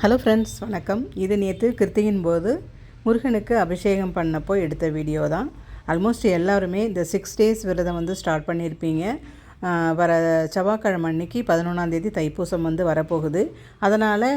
Hello friends, வணக்கம். இது நேற்று கிருத்திகின் போது முருகனுக்கு அபிஷேகம் பண்ணப்போ எடுத்த வீடியோ தான். ஆல்மோஸ்ட் எல்லாருமே இந்த 6 days விரதம் ஸ்டார்ட் பண்ணியிருப்பீங்க. வர செவ்வாய்க்கிழமை அன்னைக்கு 11ஆம் தேதி தைப்பூசம் வரப்போகுது. அதனால்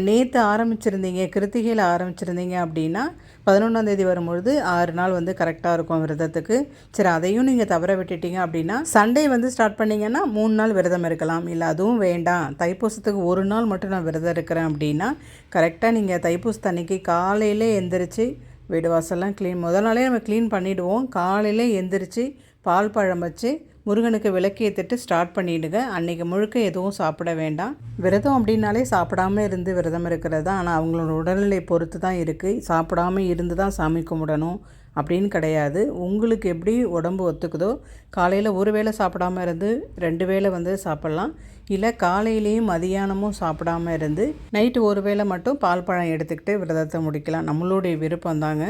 நேற்று ஆரம்பிச்சிருந்தீங்க, கிருத்திகையில் ஆரம்பிச்சிருந்தீங்க அப்படின்னா 11ஆம் தேதி வரும்பொழுது 6 நாள் கரெக்டாக இருக்கும் விரதத்துக்கு. சரி, அதையும் நீங்கள் தவற விட்டுட்டீங்க அப்படின்னா சண்டே ஸ்டார்ட் பண்ணிங்கன்னா 3 நாள் விரதம் இருக்கலாம். இல்லை அதுவும் வேண்டாம், தைப்பூசத்துக்கு 1 நாள் மட்டும் நான் விரதம் இருக்கிறேன் அப்படின்னா கரெக்டாக நீங்கள் தைப்பூசத்து அன்னைக்கு காலையில் எந்திரிச்சு வீடு வாசல்லாம் முதல் நாளே நம்ம க்ளீன் பண்ணிவிடுவோம். காலையில் எந்திரிச்சு பால் பழம் வச்சு முருகனுக்கு விளக்கேற்றிட்டு ஸ்டார்ட் பண்ணிவிடுங்க. அன்றைக்கி முழுக்க எதுவும் சாப்பிட வேண்டாம். விரதம் அப்படின்னாலே சாப்பிடாமல் இருந்து விரதம் இருக்கிறது தான். ஆனால் அவங்களோட உடல்நிலை பொறுத்து தான் இருக்குது. சாப்பிடாமல் இருந்து தான் சாமி கும்பிடணும் அப்படின்னு கிடையாது. உங்களுக்கு எப்படி உடம்பு ஒத்துக்குதோ காலையில் ஒரு வேளை சாப்பிடாமல் இருந்து 2 வேளை சாப்பிட்லாம். இல்லை காலையிலேயும் மதியானமும் சாப்பிடாமல் இருந்து நைட்டு ஒரு வேளை மட்டும் பால் பழம் எடுத்துக்கிட்டு விரதத்தை முடிக்கலாம். நம்மளுடைய விருப்பம் தாங்க.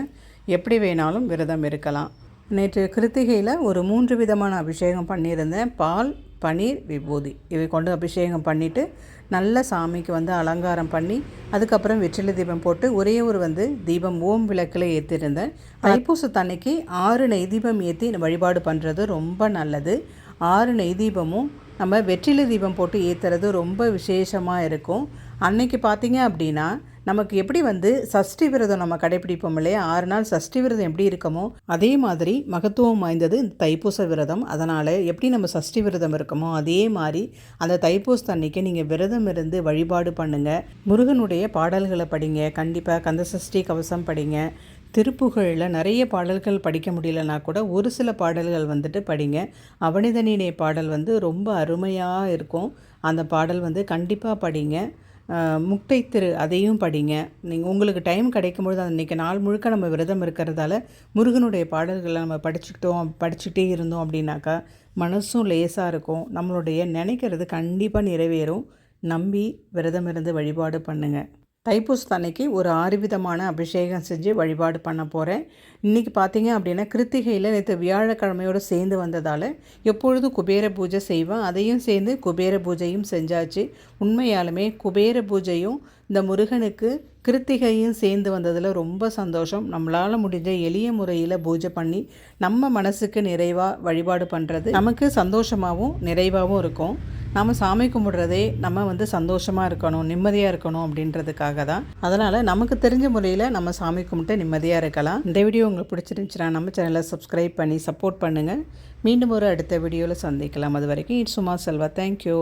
எப்படி வேணாலும் விரதம் இருக்கலாம். நேற்று கிருத்திகையில் ஒரு 3 விதமான அபிஷேகம் பண்ணியிருந்தேன். பால், பன்னீர், விபூதி இவை கொண்டு அபிஷேகம் பண்ணிவிட்டு நல்ல சாமிக்கு அலங்காரம் பண்ணி அதுக்கப்புறம் வெற்றிலை தீபம் போட்டு ஒரே ஒரு தீபம் ஓம் விளக்கில் ஏற்றிருந்தேன். தைப்பூசத்தன்னைக்கு 6 நெய் தீபம் ஏற்றி வழிபாடு பண்ணுறது ரொம்ப நல்லது. 6 நெய் தீபமும் நம்ம வெற்றிலை தீபம் போட்டு ஏற்றுறது ரொம்ப விசேஷமாக இருக்கும். அன்னைக்கு பார்த்திங்க அப்படின்னா நமக்கு எப்படி சஷ்டி விரதம் நம்ம கடைப்பிடிப்போம் இல்லையா, 6 நாள் சஷ்டி விரதம் எப்படி இருக்கமோ அதே மாதிரி மகத்துவம் வாய்ந்தது இந்த தைப்பூச விரதம். அதனால் எப்படி நம்ம சஷ்டி விரதம் இருக்கமோ அதே மாதிரி அந்த தைப்பூச அன்னைக்கு நீங்கள் விரதம் இருந்து வழிபாடு பண்ணுங்கள். முருகனுடைய பாடல்களை படிங்க. கண்டிப்பாக கந்த சஷ்டி கவசம் படிங்க. திருப்புகழில் நிறைய பாடல்கள் படிக்க முடியலன்னா கூட ஒரு சில பாடல்கள் படிங்க. அவனிதனினை பாடல் ரொம்ப அருமையாக இருக்கும். அந்த பாடல் கண்டிப்பாக படிங்க. முக்தை திரு அதையும் படிங்க. நீங்கள் உங்களுக்கு டைம் கிடைக்கும்பொழுது அன்றைக்கி நாள் முழுக்க நம்ம விரதம் இருக்கிறதால முருகனுடைய பாடல்களை நம்ம படிச்சுக்கிட்டே இருந்தோம் அப்படின்னாக்கா மனசும் லேசாக இருக்கும். நம்மளுடைய நினைக்கிறது கண்டிப்பாக நிறைவேறும். நம்பி விரதம் இருந்து வழிபாடு பண்ணுங்கள். தைப்பூசத்தன்னைக்கு ஒரு 6 விதமான அபிஷேகம் செஞ்சு வழிபாடு பண்ண போகிறேன். இன்றைக்கி பார்த்தீங்க அப்படின்னா கிருத்திகையில் நேற்று வியாழக்கிழமையோடு சேர்ந்து வந்ததால் எப்பொழுதும் குபேர பூஜை செய்வேன். அதையும் சேர்ந்து குபேர பூஜையும் செஞ்சாச்சு. உண்மையாலுமே குபேர பூஜையும் இந்த முருகனுக்கு கிருத்திகையும் சேர்ந்து வந்ததில் ரொம்ப சந்தோஷம். நம்மளால் முடிஞ்ச எளிய முறையில் பூஜை பண்ணி நம்ம மனசுக்கு நிறைவாக வழிபாடு பண்ணுறது நமக்கு சந்தோஷமாகவும் நிறைவாகவும் இருக்கும். நம்ம சாமி கும்பிட்றதே நம்ம சந்தோஷமாக இருக்கணும், நிம்மதியாக இருக்கணும் அப்படின்றதுக்காக தான். அதனால் நமக்கு தெரிஞ்ச முறையில் நம்ம சாமி கும்பிட்டு நிம்மதியாக இருக்கலாம். இந்த வீடியோ உங்களுக்கு பிடிச்சிருந்துச்சுன்னா நம்ம சேனலை சப்ஸ்கிரைப் பண்ணி சப்போர்ட் பண்ணுங்கள். மீண்டும் ஒரு அடுத்த வீடியோவில் சந்திக்கலாம். அது வரைக்கும் இட்ஸ் சும்மா செல்வா. தேங்க்யூ.